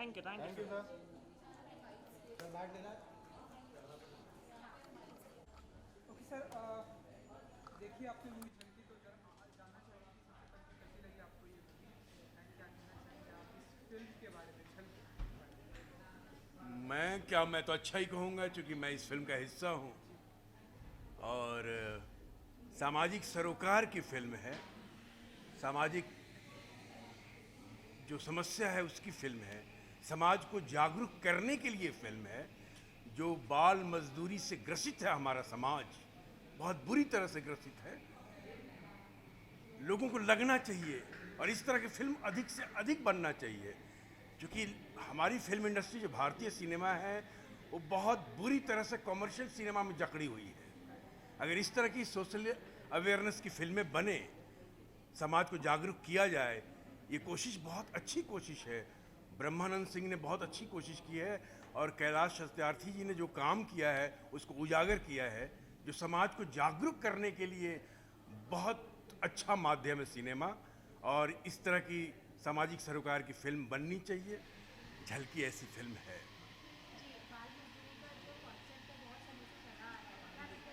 Thank you sir. Sir bag देना। Okay sir, देखिए आपने मूवी झलकी तो जानना चाहेंगे कि सबसे पहले कैसी लगी आपको ये मूवी एंड क्या कहना चाहेंगे आप इस फिल्म के बारे में, झलकी के बारे मैं तो अच्छा ही कहूँगा क्योंकि मैं इस फिल्म का हिस्सा हूँ और सामाजिक सरोकार की फिल्म है। सामाजिक जो समस्या है उसकी फिल्म है। समाज को जागरूक करने के लिए फिल्म है। जो बाल मजदूरी से ग्रसित है हमारा समाज, बहुत बुरी तरह से ग्रसित है। लोगों को लगना चाहिए और इस तरह की फिल्म अधिक से अधिक बनना चाहिए क्योंकि हमारी फिल्म इंडस्ट्री जो भारतीय सिनेमा है वो बहुत बुरी तरह से कमर्शियल सिनेमा में जकड़ी हुई है। अगर इस तरह की सोशल अवेयरनेस की फिल्में बने, समाज को जागरूक किया जाए, ये कोशिश बहुत अच्छी कोशिश है। ब्रह्मानंद सिंह ने बहुत अच्छी कोशिश की है और कैलाश सत्यार्थी जी ने जो काम किया है उसको उजागर किया है। जो समाज को जागरूक करने के लिए बहुत अच्छा माध्यम है सिनेमा और इस तरह की सामाजिक सरोकार की फिल्म बननी चाहिए। झलकी ऐसी फिल्म है। जी, बाल मज़दूरी का जो कॉन्सेप्ट है बहुत समय से चला आ रहा है। क्या लगता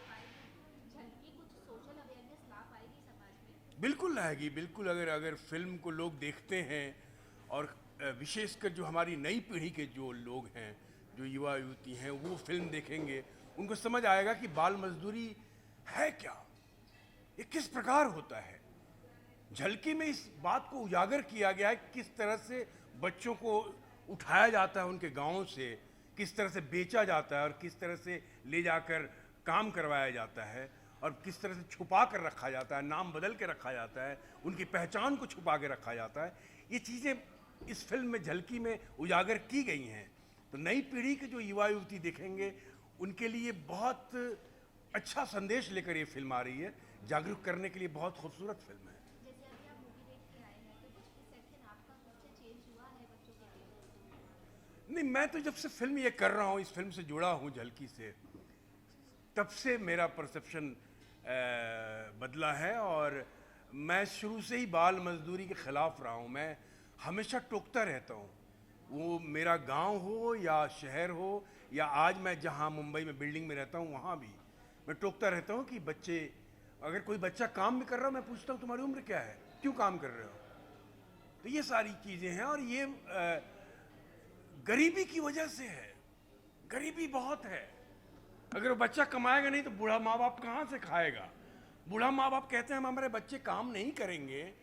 है कि झलकी कुछ सोशल अवेयरनेस ला पाएगी समाज में? बिल्कुल लाएगी, बिल्कुल। अगर अगर फिल्म को लोग देखते हैं और विशेषकर जो हमारी नई पीढ़ी के जो लोग हैं, जो युवा युवती हैं, वो फिल्म देखेंगे, उनको समझ आएगा कि बाल मजदूरी है क्या, ये किस प्रकार होता है। झलकी में इस बात को उजागर किया गया है किस तरह से बच्चों को उठाया जाता है उनके गांवों से, किस तरह से बेचा जाता है और किस तरह से ले जाकर काम करवाया जाता है और किस तरह से छुपा कर रखा जाता है, नाम बदल के रखा जाता है, उनकी पहचान को छुपा के रखा जाता है। ये चीज़ें इस फिल्म में झलकी में उजागर की गई हैं। तो नई पीढ़ी के जो युवा युवती देखेंगे उनके लिए बहुत अच्छा संदेश लेकर ये फिल्म आ रही है। जागरूक करने के लिए बहुत खूबसूरत फिल्म है। जैसे अभी आप मूवी देख के आए हैं, तो कुछ परसेप्शन आपका खुद से चेंज हुआ है बच्चों के लिए? नहीं, मैं तो जब से फिल्म ये कर रहा हूँ, इस फिल्म से जुड़ा हूँ झलकी से, तब से मेरा परसेप्शन बदला है और मैं शुरू से ही बाल मजदूरी के ख़िलाफ़ रहा हूँ। मैं हमेशा टोकता रहता हूँ, वो मेरा गांव हो या शहर हो या आज मैं जहाँ मुंबई में बिल्डिंग में रहता हूँ वहाँ भी मैं टोकता रहता हूँ कि बच्चे, अगर कोई बच्चा काम भी कर रहा हो, मैं पूछता हूँ तुम्हारी उम्र क्या है, क्यों काम कर रहे हो। तो ये सारी चीज़ें हैं और ये गरीबी की वजह से है। गरीबी बहुत है। अगर वो बच्चा कमाएगा नहीं तो बूढ़ा माँ बाप कहाँ से खाएगा। बूढ़ा माँ बाप कहते हैं हम हमारे बच्चे काम नहीं करेंगे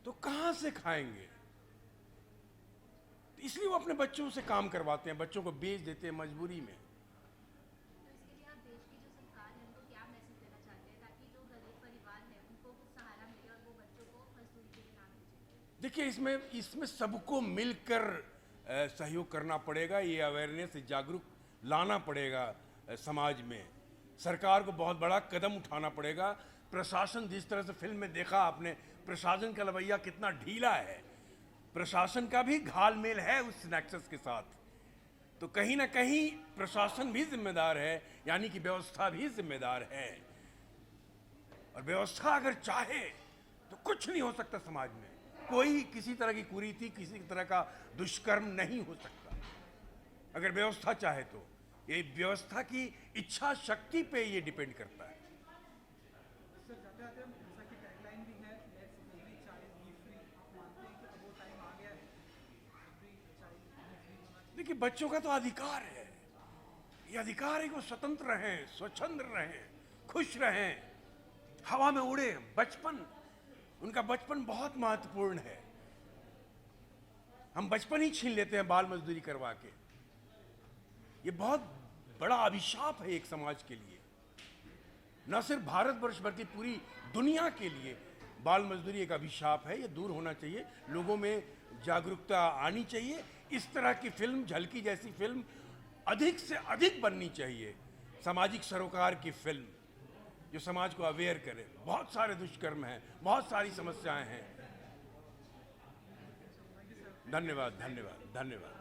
तो कहाँ से खाएंगे। तो इसलिए वो अपने बच्चों से काम करवाते हैं, बच्चों को बेच देते हैं मजबूरी में। तो इसके लिए आप देश की जो सरकार है उनको क्या मैसेज देना चाहते हैं ताकि जो गरीब परिवार है उनको कुछ सहारा मिले और वो बच्चों को मजदूरी के लिए ना भेजें? देखिए, इसमें इसमें सबको मिलकर सहयोग करना पड़ेगा। ये अवेयरनेस, जागरूक लाना पड़ेगा समाज में। सरकार को बहुत बड़ा कदम उठाना पड़ेगा। प्रशासन, जिस तरह से फिल्म में देखा आपने, प्रशासन का रवैया कितना ढीला है। प्रशासन का भी घालमेल है उस नेक्सस के साथ। तो कहीं ना कहीं प्रशासन भी जिम्मेदार है, यानी कि व्यवस्था भी जिम्मेदार है। और व्यवस्था अगर चाहे तो कुछ नहीं हो सकता समाज में। कोई किसी तरह की कुरीति, किसी तरह का दुष्कर्म नहीं हो सकता अगर व्यवस्था चाहे तो। ये व्यवस्था की इच्छा शक्ति पे ये डिपेंड करता है। सर जाते जाते हम जैसा कि टैगलाइन भी है, let's every child B free, आप मानते हैं कि अब वो टाइम आ गया है एवरी चाइल्ड बी फ्री होना चाहिए? देखिए, बच्चों का तो अधिकार है, ये अधिकार है कि वो स्वतंत्र रहें, स्वच्छंद रहें, खुश रहें, हवा में उड़े। बचपन, उनका बचपन बहुत महत्वपूर्ण है। हम बचपन ही छीन लेते हैं बाल मजदूरी करवा के। ये बहुत बड़ा अभिशाप है एक समाज के लिए, न सिर्फ भारतवर्ष बल्कि पूरी दुनिया के लिए बाल मजदूरी एक अभिशाप है। ये दूर होना चाहिए, लोगों में जागरूकता आनी चाहिए। इस तरह की फिल्म, झलकी जैसी फिल्म अधिक से अधिक बननी चाहिए। सामाजिक सरोकार की फिल्म जो समाज को अवेयर करे। बहुत सारे दुष्कर्म हैं, बहुत सारी समस्याएं हैं। धन्यवाद, धन्यवाद, धन्यवाद।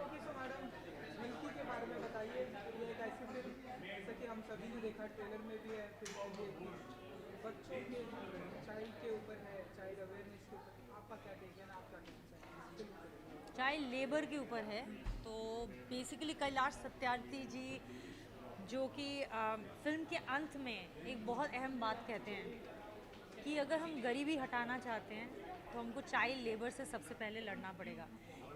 ओके सो मैडम, झलकी के क्या टेक है ना, आप क्या कहना चाहेंगे इस फिल्म को लेकर? चाइल्ड लेबर के ऊपर है। तो बेसिकली कैलाश सत्यार्थी जी जो कि फिल्म के अंत में एक बहुत अहम बात कहते हैं कि अगर हम गरीबी हटाना चाहते हैं तो हमको चाइल्ड लेबर से सबसे पहले लड़ना पड़ेगा,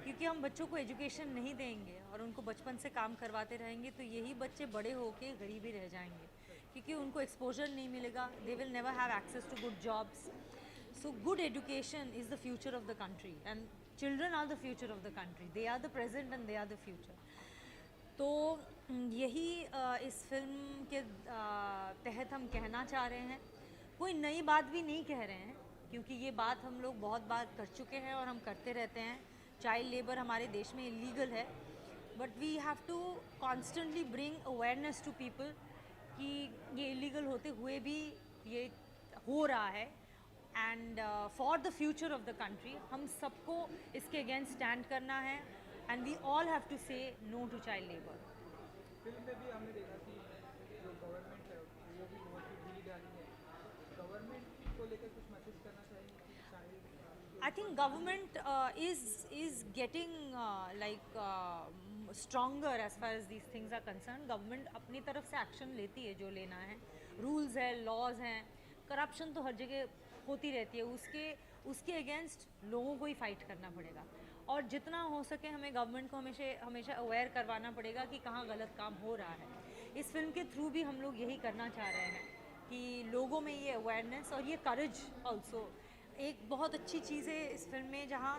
क्योंकि हम बच्चों को एजुकेशन नहीं देंगे और उनको बचपन से काम करवाते रहेंगे तो यही बच्चे बड़े होके गरीबी रह जाएंगे, क्योंकि उनको एक्सपोजर नहीं मिलेगा। They will never have access to good jobs. So good education is the future of the country and children are the future of the country. They are the present and they are the future. तो यही इस film के तहत हम कहना चाह रहे हैं। कोई नई बात भी नहीं कह रहे हैं, क्योंकि ये बात हम लोग बहुत बार कर चुके हैं और हम करते रहते हैं। चाइल्ड लेबर हमारे देश में इलीगल है, but we have to constantly bring awareness to people कि ये इलीगल होते हुए भी ये हो रहा है। And for the future of the country हम सबको इसके अगेंस्ट स्टैंड करना है and we all have to say no to child labour. Film में भी हमने देखा कि जो गवर्नमेंट है वो भी बहुत ही ढीली ढाली है। गवर्नमेंट को लेकर कुछ मैसेज करना चाहिए कि child, I think government is getting stronger as far as these things are concerned. Government अपनी तरफ से एक्शन लेती है जो लेना है। रूल्स है, लॉज हैं, करप्शन तो हर जगह होती रहती है, उसके अगेंस्ट लोगों को ही फाइट करना पड़ेगा। और जितना हो सके हमें गवर्नमेंट को हमेशा अवेयर करवाना पड़ेगा कि कहाँ गलत काम हो रहा है। इस फिल्म के थ्रू भी हम लोग यही करना चाह रहे हैं कि लोगों में ये अवेयरनेस और ये करेज ऑल्सो। एक बहुत अच्छी चीज़ है इस फिल्म में, जहाँ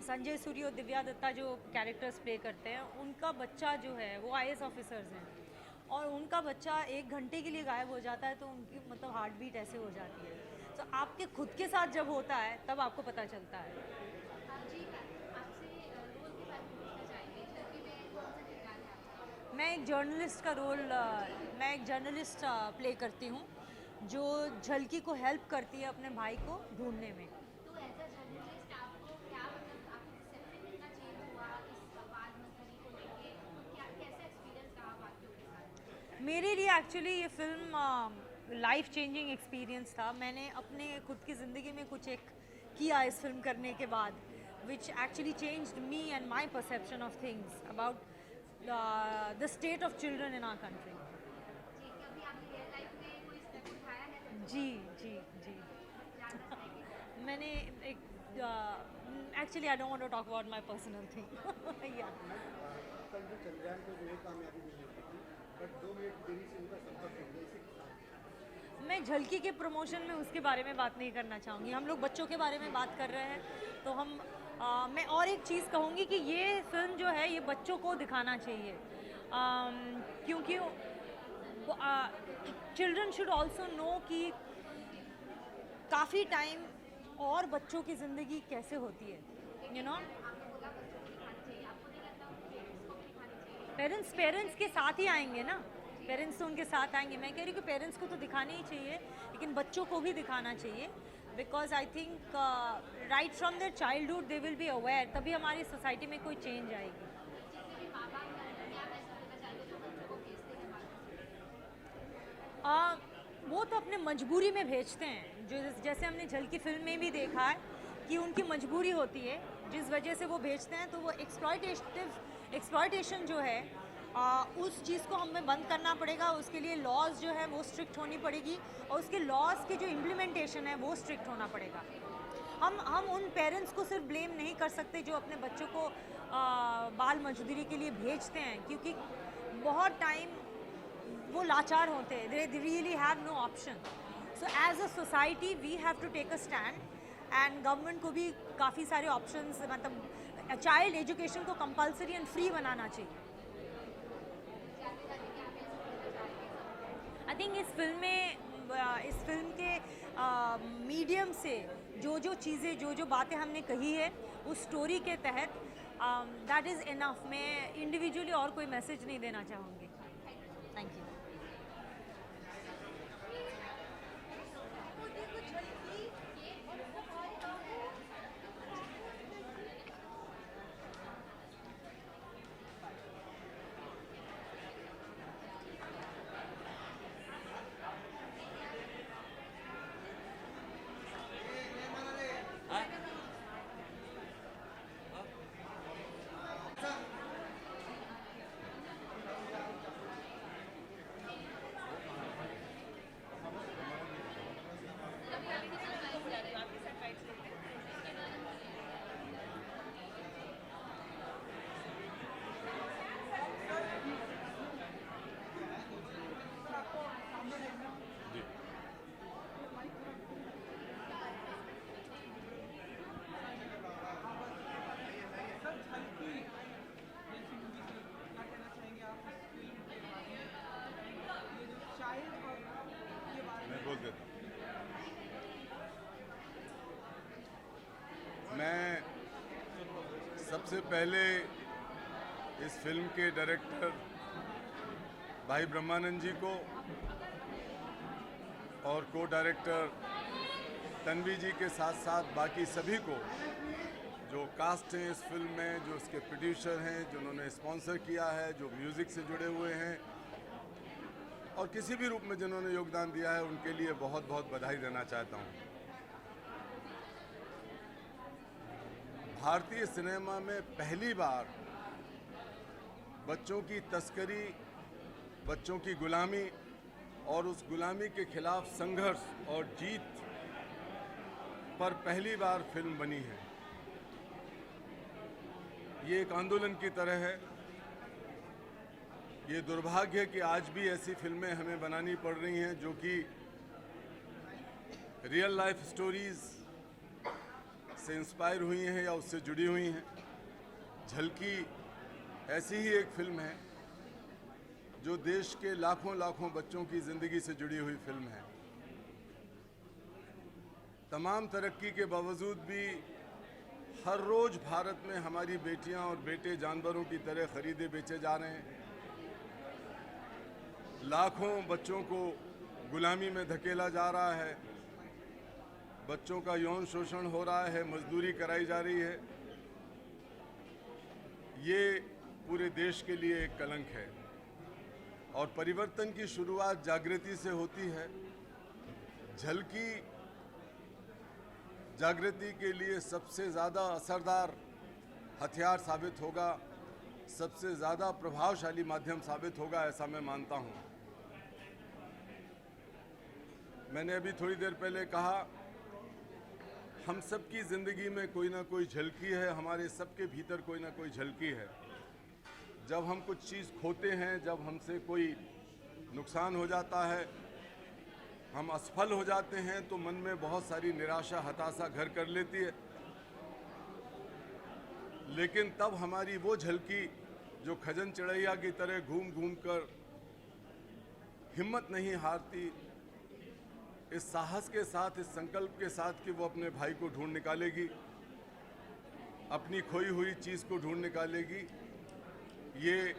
संजय सूरी और दिव्या दत्ता जो कैरेक्टर्स प्ले करते हैं, उनका बच्चा जो है वो IAS ऑफिसर्स हैं और उनका बच्चा 1 घंटे के लिए गायब हो जाता है तो उनकी मतलब हार्ट बीट ऐसे हो जाती है। तो आपके खुद के साथ जब होता है तब आपको पता चलता है। जी मैम, आपसे रोल के बारे में पूछना चाहेंगे, झलकी में कौन सा किरदार है आपका? मैं एक जर्नलिस्ट प्ले करती हूँ जो झलकी को हेल्प करती है अपने भाई को ढूंढने में। तो एज अ जर्नलिस्ट आपको क्या मतलब आपका परसेप्शन कितना चेंज हुआ इस बाल मजदूरी को लेके, और क्या कैसा एक्सपीरियंस रहा बाकियों के साथ? मेरे लिए एक्चुअली ये फिल्म लाइफ चेंजिंग एक्सपीरियंस था। मैंने अपने खुद की ज़िंदगी में कुछ एक किया इस फिल्म करने के बाद, which actually changed me and my perception of things about the state of children in our country. जी, कभी आपने रियल लाइफ में कोई स्टेप उठाया है? जी जी जी जानना चाहेंगे। मैंने एक actually I don't want to talk about my personal thing या कल जो चंद्रयान को जो है कामयाबी मिली थी, बट 2 मिनट देरी से उनका संपर्क हो गया, इसी के साथ मैं झलकी के प्रमोशन में उसके बारे में बात नहीं करना चाहूँगी। हम लोग बच्चों के बारे में बात कर रहे हैं तो मैं और एक चीज़ कहूँगी कि ये फिल्म जो है ये बच्चों को दिखाना चाहिए, क्योंकि चिल्ड्रन शुड ऑल्सो नो कि काफ़ी टाइम और बच्चों की ज़िंदगी कैसे होती है, यू नो। आपने बोला बच्चों को दिखानी चाहिए, आपको नहीं लगता पेरेंट्स को भी दिखानी चाहिए? पेरेंट्स के साथ ही आएंगे ना, पेरेंट्स तो उनके साथ आएंगे। मैं कह रही हूँ कि पेरेंट्स को तो दिखाना ही चाहिए, लेकिन बच्चों को भी दिखाना चाहिए, because I think right from their childhood they will be aware, तभी हमारी सोसाइटी में कोई चेंज आएगी। जितने भी माँ बाप हैं उनको क्या मैसेज देना चाहेंगे जो बच्चों को भेजते हैं बाहर? वो तो अपने मजबूरी में भेजते हैं, जो जैसे हमने झलकी फिल्म में भी देखा है कि उनकी मजबूरी होती है जिस वजह से वो भेजते हैं। तो वो एक्सप्लॉयटेशन जो है उस चीज़ को हमें बंद करना पड़ेगा। उसके लिए लॉज जो है वो स्ट्रिक्ट होनी पड़ेगी और उसके लॉज की जो इम्प्लीमेंटेशन है वो स्ट्रिक्ट होना पड़ेगा। हम उन पेरेंट्स को सिर्फ ब्लेम नहीं कर सकते जो अपने बच्चों को बाल मजदूरी के लिए भेजते हैं, क्योंकि बहुत टाइम वो लाचार होते हैं, they really have no option. So as a society we have to take a stand and government को भी काफ़ी सारे ऑप्शंस, मतलब चाइल्ड एजुकेशन को कंपलसरी एंड फ्री बनाना चाहिए। आई थिंक इस फिल्म के मीडियम से जो चीज़ें जो बातें हमने कही है उस स्टोरी के तहत दैट इज़ इनफ। मैं इंडिविजुअली और कोई मैसेज नहीं देना चाहूँगी। Thank you. मैं सबसे पहले इस फिल्म के डायरेक्टर भाई ब्रह्मानंद जी को और को डायरेक्टर तन्वी जी के साथ साथ बाकी सभी को जो कास्ट हैं इस फिल्म में, जो इसके प्रोड्यूसर हैं, जिन्होंने स्पॉन्सर किया है, जो म्यूज़िक से जुड़े हुए हैं और किसी भी रूप में जिन्होंने योगदान दिया है, उनके लिए बहुत बहुत बधाई देना चाहता हूँ। भारतीय सिनेमा में पहली बार बच्चों की तस्करी, बच्चों की गुलामी और उस गुलामी के खिलाफ संघर्ष और जीत पर पहली बार फिल्म बनी है। ये एक आंदोलन की तरह है। ये दुर्भाग्य है कि आज भी ऐसी फिल्में हमें बनानी पड़ रही हैं जो कि रियल लाइफ स्टोरीज से इंस्पायर हुई हैं या उससे जुड़ी हुई हैं। झलकी ऐसी ही एक फिल्म है जो देश के लाखों लाखों बच्चों की ज़िंदगी से जुड़ी हुई फिल्म है। तमाम तरक्की के बावजूद भी हर रोज़ भारत में हमारी बेटियां और बेटे जानवरों की तरह खरीदे बेचे जा रहे हैं। लाखों बच्चों को गुलामी में धकेला जा रहा है, बच्चों का यौन शोषण हो रहा है, मजदूरी कराई जा रही है। ये पूरे देश के लिए एक कलंक है और परिवर्तन की शुरुआत जागृति से होती है। झलकी जागृति के लिए सबसे ज़्यादा असरदार हथियार साबित होगा, सबसे ज़्यादा प्रभावशाली माध्यम साबित होगा, ऐसा मैं मानता हूँ। मैंने अभी थोड़ी देर पहले कहा, हम सबकी ज़िंदगी में कोई ना कोई झलकी है, हमारे सबके भीतर कोई ना कोई झलकी है। जब हम कुछ चीज़ खोते हैं, जब हमसे कोई नुकसान हो जाता है, हम असफल हो जाते हैं, तो मन में बहुत सारी निराशा, हताशा घर कर लेती है। लेकिन तब हमारी वो झलकी जो खजन चिड़ैया की तरह घूम घूम कर हिम्मत नहीं हारती, इस साहस के साथ, इस संकल्प के साथ कि वो अपने भाई को ढूंढ निकालेगी, अपनी खोई हुई चीज़ को ढूंढ निकालेगी, ये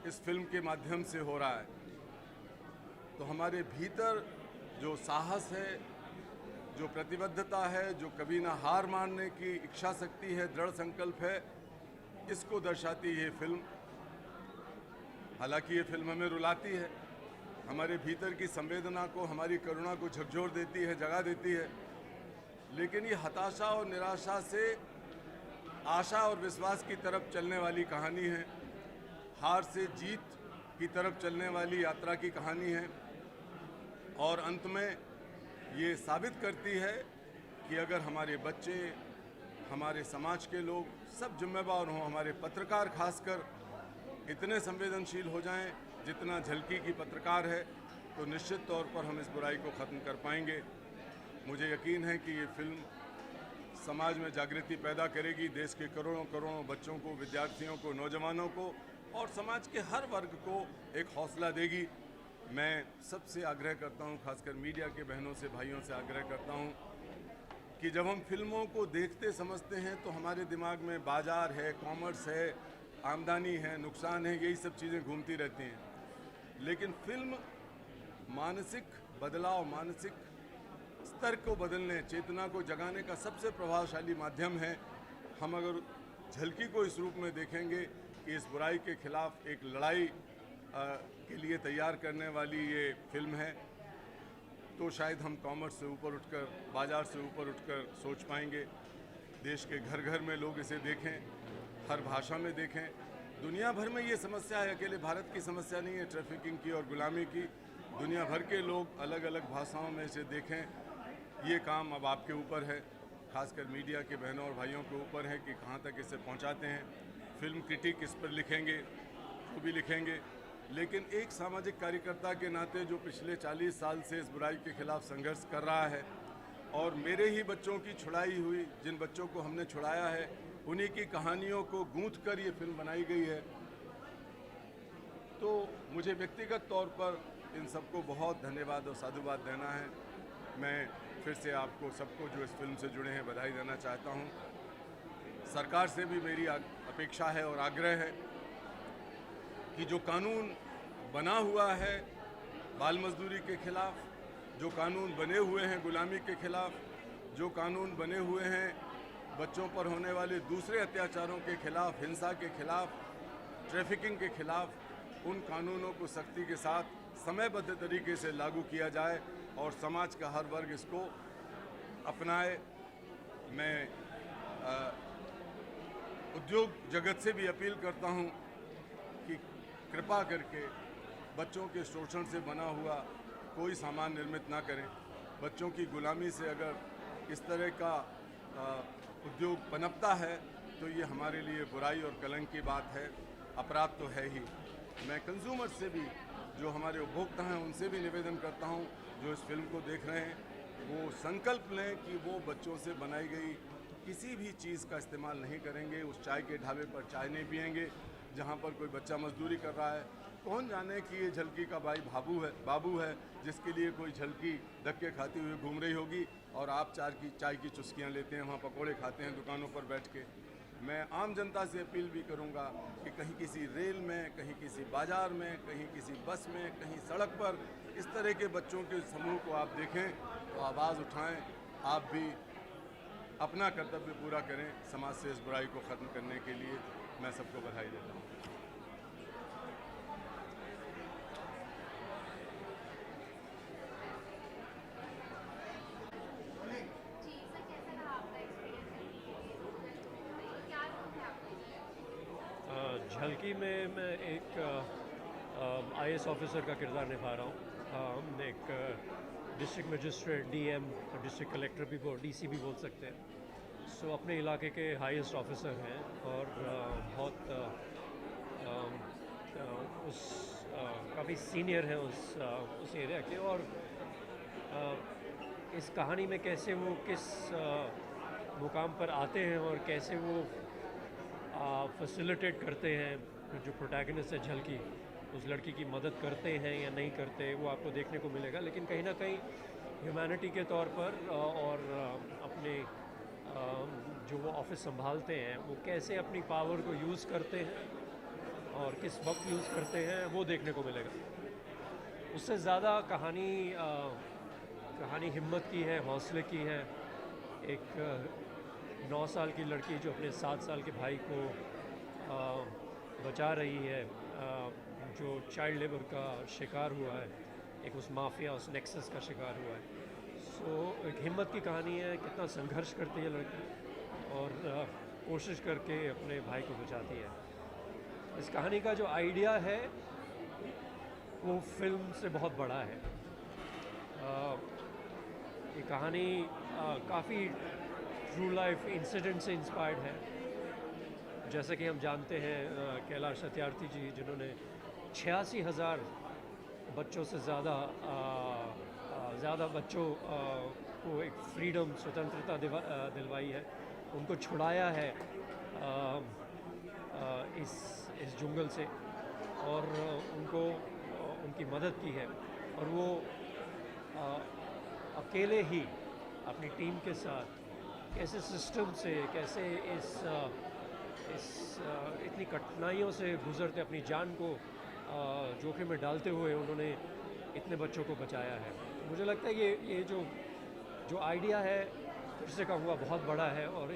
इस फिल्म के माध्यम से हो रहा है। तो हमारे भीतर जो साहस है, जो प्रतिबद्धता है, जो कभी ना हार मानने की इच्छा शक्ति है, दृढ़ संकल्प है, इसको दर्शाती ये फिल्म। हालांकि ये फिल्म हमें रुलाती है, हमारे भीतर की संवेदना को, हमारी करुणा को झकझोर देती है, जगा देती है। लेकिन ये हताशा और निराशा से आशा और विश्वास की तरफ चलने वाली कहानी है, हार से जीत की तरफ चलने वाली यात्रा की कहानी है। और अंत में ये साबित करती है कि अगर हमारे बच्चे, हमारे समाज के लोग सब जिम्मेदार हों, हमारे पत्रकार खासकर इतने संवेदनशील हो जाएं जितना झलकी की पत्रकार है, तो निश्चित तौर पर हम इस बुराई को ख़त्म कर पाएंगे। मुझे यकीन है कि ये फिल्म समाज में जागृति पैदा करेगी, देश के करोड़ों करोड़ों बच्चों को, विद्यार्थियों को, नौजवानों को और समाज के हर वर्ग को एक हौसला देगी। मैं सबसे आग्रह करता हूं, खासकर मीडिया के बहनों से, भाइयों से आग्रह करता हूं कि जब हम फिल्मों को देखते समझते हैं तो हमारे दिमाग में बाजार है, कॉमर्स है, आमदनी है, नुकसान है, यही सब चीज़ें घूमती रहती हैं। लेकिन फिल्म मानसिक बदलाव, मानसिक स्तर को बदलने, चेतना को जगाने का सबसे प्रभावशाली माध्यम है। हम अगर झलकी को इस रूप में देखेंगे कि इस बुराई के खिलाफ एक लड़ाई के लिए तैयार करने वाली ये फिल्म है, तो शायद हम कॉमर्स से ऊपर उठकर, बाजार से ऊपर उठकर सोच पाएंगे। देश के घर घर में लोग इसे देखें, हर भाषा में देखें। दुनिया भर में ये समस्या है, अकेले भारत की समस्या नहीं है ट्रैफिकिंग की और गुलामी की। दुनिया भर के लोग अलग अलग भाषाओं में इसे देखें। ये काम अब आपके ऊपर है, खासकर मीडिया के बहनों और भाइयों के ऊपर है कि कहाँ तक इसे पहुँचाते हैं। फिल्म क्रिटिक इस पर लिखेंगे, वो भी लिखेंगे, लेकिन एक सामाजिक कार्यकर्ता के नाते जो पिछले 40 साल से इस बुराई के खिलाफ संघर्ष कर रहा है और मेरे ही बच्चों की छुड़ाई हुई, जिन बच्चों को हमने छुड़ाया है, उन्हीं की कहानियों को गूंथ कर ये फिल्म बनाई गई है। तो मुझे व्यक्तिगत तौर पर इन सबको बहुत धन्यवाद और साधुवाद देना है। मैं फिर से आपको सबको जो इस फिल्म से जुड़े हैं बधाई देना चाहता हूँ। सरकार से भी मेरी अपेक्षा है और आग्रह है कि जो कानून बना हुआ है बाल मजदूरी के खिलाफ, जो कानून बने हुए हैं गुलामी के खिलाफ, जो कानून बने हुए हैं बच्चों पर होने वाले दूसरे अत्याचारों के खिलाफ, हिंसा के खिलाफ, ट्रैफिकिंग के खिलाफ, उन कानूनों को सख्ती के साथ समयबद्ध तरीके से लागू किया जाए और समाज का हर वर्ग इसको अपनाए। मैं उद्योग जगत से भी अपील करता हूं कि कृपा करके बच्चों के शोषण से बना हुआ कोई सामान निर्मित ना करें। बच्चों की गुलामी से अगर इस तरह का उद्योग पनपता है तो ये हमारे लिए बुराई और कलंक की बात है, अपराध तो है ही। मैं कंज्यूमर से भी, जो हमारे उपभोक्ता हैं, उनसे भी निवेदन करता हूं जो इस फिल्म को देख रहे हैं वो संकल्प लें कि वो बच्चों से बनाई गई किसी भी चीज़ का इस्तेमाल नहीं करेंगे। उस चाय के ढाबे पर चाय नहीं पिएंगे जहां पर कोई बच्चा मजदूरी कर रहा है। कौन जाने कि ये झलकी का भाई बाबू है जिसके लिए कोई झलकी धक्के खाती हुई घूम रही होगी और आप चाय की चुस्कियाँ लेते हैं, वहाँ पकोड़े खाते हैं दुकानों पर बैठ के। मैं आम जनता से अपील भी करूंगा कि कहीं किसी रेल में, कहीं किसी बाजार में, कहीं किसी बस में, कहीं सड़क पर इस तरह के बच्चों के समूह को आप देखें तो आवाज़ उठाएं। आप भी अपना कर्तव्य पूरा करें समाज से इस बुराई को ख़त्म करने के लिए। मैं सबको बधाई देता हूँ। जी सर, कैसा रहा आपका एक्सपीरियंस? क्या रोल है आपका? झलकी में मैं एक IAS ऑफिसर का किरदार निभा रहा हूँ। एक district magistrate, DM, district collector भी DC भी बोल सकते हैं। सो अपने इलाके के हाईएस्ट ऑफिसर हैं और बहुत काफ़ी सीनियर हैं उस एरिया के। और इस कहानी में कैसे वो किस मुकाम पर आते हैं और कैसे वो फैसिलिटेट करते हैं, जो प्रोटैगनिस्ट है झलकी, उस लड़की की मदद करते हैं या नहीं करते, वो आपको देखने को मिलेगा। लेकिन कहीं ना कहीं ह्यूमैनिटी के तौर पर और अपने जो वो ऑफिस संभालते हैं वो कैसे अपनी पावर को यूज़ करते हैं और किस वक्त यूज़ करते हैं, वो देखने को मिलेगा। उससे ज़्यादा कहानी हिम्मत की है, हौसले की है। एक 9 साल की लड़की जो अपने 7 साल के भाई को बचा रही है, जो चाइल्ड लेबर का शिकार हुआ है, एक उस माफिया, उस नेक्सस का शिकार हुआ है। सो एक हिम्मत की कहानी है, कितना संघर्ष करती है लड़की और कोशिश करके अपने भाई को बचाती है। इस कहानी का जो आइडिया है वो फिल्म से बहुत बड़ा है। ये कहानी काफ़ी ट्रू लाइफ इंसिडेंट से इंस्पायर्ड है। जैसे कि हम जानते हैं कैलाश सत्यार्थी जी, जिन्होंने 86,000 बच्चों से ज़्यादा बच्चों को एक फ्रीडम, स्वतंत्रता दिलवाई है, उनको छुड़ाया है इस जंगल से और उनकी मदद की है। और वो अकेले ही अपनी टीम के साथ कैसे सिस्टम से, कैसे इतनी कठिनाइयों से गुजरते, अपनी जान को जोखिम में डालते हुए उन्होंने इतने बच्चों को बचाया है। मुझे लगता है ये जो आइडिया है, फिर से कहूँगा, बहुत बड़ा है और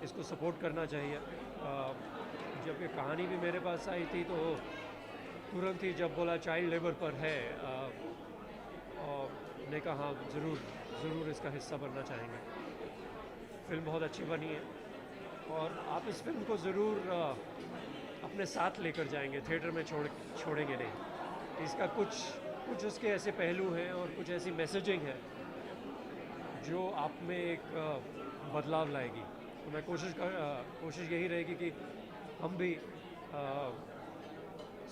इसको सपोर्ट करना चाहिए। जब ये कहानी भी मेरे पास आई थी तो तुरंत ही जब बोला चाइल्ड लेबर पर है, ने कहा हाँ, ज़रूर इसका हिस्सा बनना चाहेंगे। फिल्म बहुत अच्छी बनी है और आप इस फिल्म को ज़रूर अपने साथ लेकर जाएंगे, थिएटर में छोड़ेंगे नहीं। इसका कुछ उसके ऐसे पहलू हैं और कुछ ऐसी मैसेजिंग है जो आप में एक बदलाव लाएगी। तो मैं कोशिश यही रहेगी कि हम भी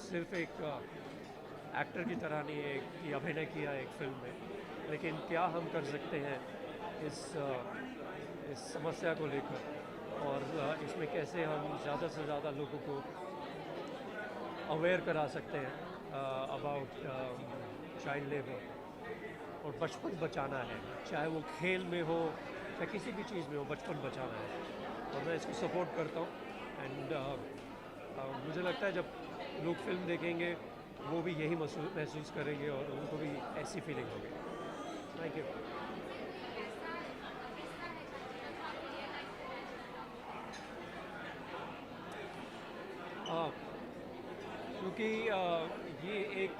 सिर्फ एक एक्टर की तरह नहीं कि अभिनय किया एक फिल्म में, लेकिन क्या हम कर सकते हैं इस समस्या को लेकर और इसमें कैसे हम ज़्यादा से ज़्यादा लोगों को अवेयर करा सकते हैं अबाउट चाइल्ड लेबर। और बचपन बचाना है, चाहे वो खेल में हो चाहे किसी भी चीज़ में हो, बचपन बचाना है। और मैं इसको सपोर्ट करता हूँ। एंड मुझे लगता है जब लोग फिल्म देखेंगे वो भी यही महसूस करेंगे और उनको भी ऐसी फीलिंग होगी। Thank you. क्योंकि ये एक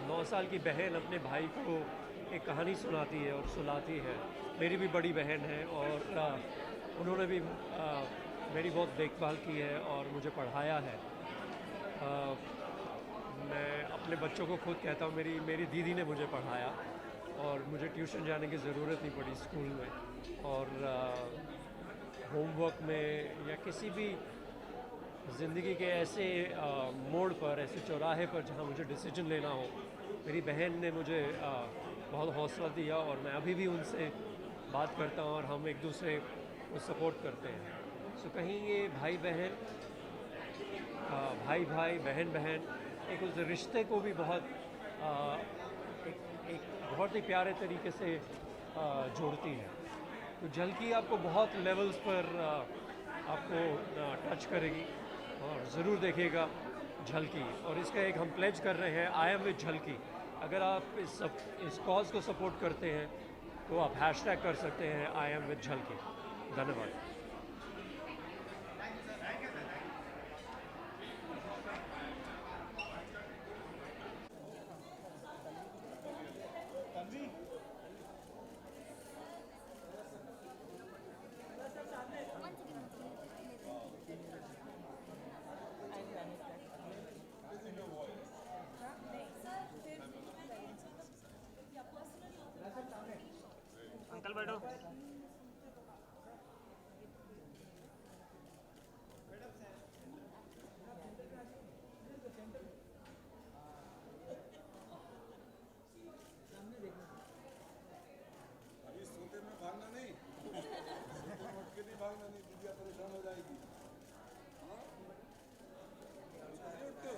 9 साल की बहन अपने भाई को एक कहानी सुनाती है और सुलाती है। मेरी भी बड़ी बहन है और उन्होंने भी मेरी बहुत देखभाल की है और मुझे पढ़ाया है। मैं अपने बच्चों को खुद कहता हूँ, मेरी दीदी ने मुझे पढ़ाया और मुझे ट्यूशन जाने की ज़रूरत नहीं पड़ी स्कूल में। और होमवर्क में या किसी भी ज़िंदगी के ऐसे मोड़ पर, ऐसे चौराहे पर जहाँ मुझे डिसीजन लेना हो, मेरी बहन ने मुझे बहुत हौसला दिया और मैं अभी भी उनसे बात करता हूँ और हम एक दूसरे को सपोर्ट करते हैं। सो कहीं ये भाई बहन, भाई भाई, बहन बहन, एक उस रिश्ते को भी बहुत एक बहुत ही प्यारे तरीके से जोड़ती है। तो झलकी आपको बहुत लेवल्स पर आपको टच करेगी और ज़रूर देखिएगा झलकी। और इसका एक हम प्लेज कर रहे हैं, आई एम विद झलकी। अगर आप इस कॉज को सपोर्ट करते हैं तो आप हैशटैग कर सकते हैं आई एम विद झलकी। धन्यवाद। अंकल बैठो। अभी सोते में भागना नहीं, सोते में उठ के नहीं भागना नहीं, दीदिया परेशान हो जाएगी। हाँ? नहीं उठते?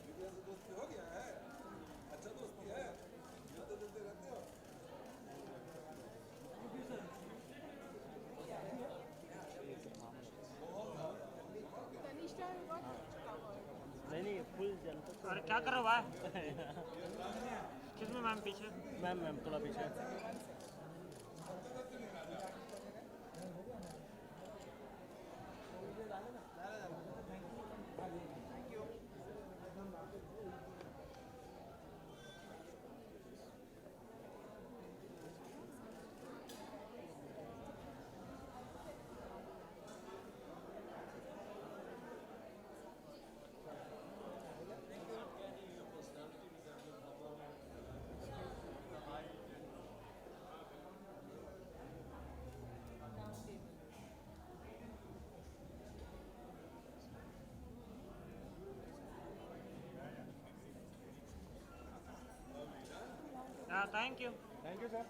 दीदिया से दोस्ती हो गया है? अच्छा दोस्ती है? मिलते जुलते रहते हो? नहीं फुल जनता। अरे क्या कर रहे हो भाई? किसमें मैम पीछे? मैम थोड़ा पीछे। हाँ thank you. Thank you sir.